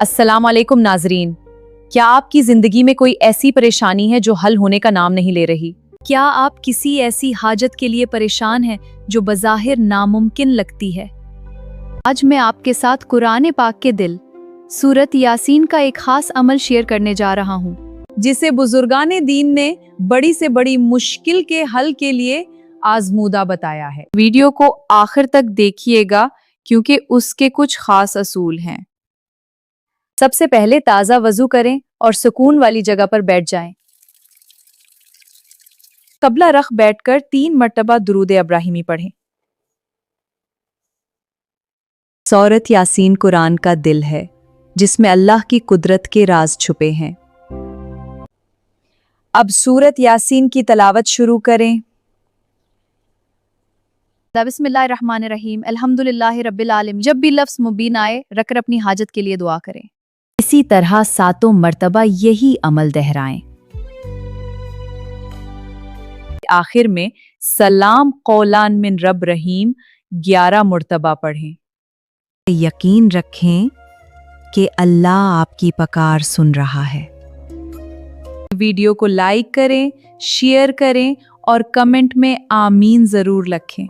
अस्सलाम वालेकुम नाजरीन। क्या आपकी जिंदगी में कोई ऐसी परेशानी है जो हल होने का नाम नहीं ले रही? क्या आप किसी ऐसी हाजत के लिए परेशान हैं जो बज़ाहिर नामुमकिन लगती है? आज मैं आपके साथ कुरान पाक के दिल सूरत यासीन का एक खास अमल शेयर करने जा रहा हूँ, जिसे बुजुर्गाने दीन ने बड़ी से बड़ी मुश्किल के हल के लिए आजमूदा बताया है। वीडियो को आखिर तक देखिएगा क्योंकि उसके कुछ खास असूल हैं। सबसे पहले ताज़ा वजू करें और सुकून वाली जगह पर बैठ जाएं। कबला रख बैठकर 3 मर्तबा दुरूद इब्राहिमी पढ़ें। सूरत यासीन कुरान का दिल है जिसमें अल्लाह की कुदरत के राज छुपे हैं। अब सूरत यासीन की तलावत शुरू करें। बिस्मिल्लाहिर्रहमानिर्रहीम, अल्हम्दुलिल्लाहि रब्बिल आलमीन। जब भी लफ्ज़ मुबीन आए रखकर अपनी हाजत के लिए दुआ करें। इसी तरह 7 मर्तबा यही अमल दोहराएं। आखिर में सलाम कौलान मिन रब रहीम 11 मर्तबा पढ़ें। यकीन रखें कि अल्लाह आपकी पुकार सुन रहा है। वीडियो को लाइक करें, शेयर करें और कमेंट में आमीन जरूर लिखें।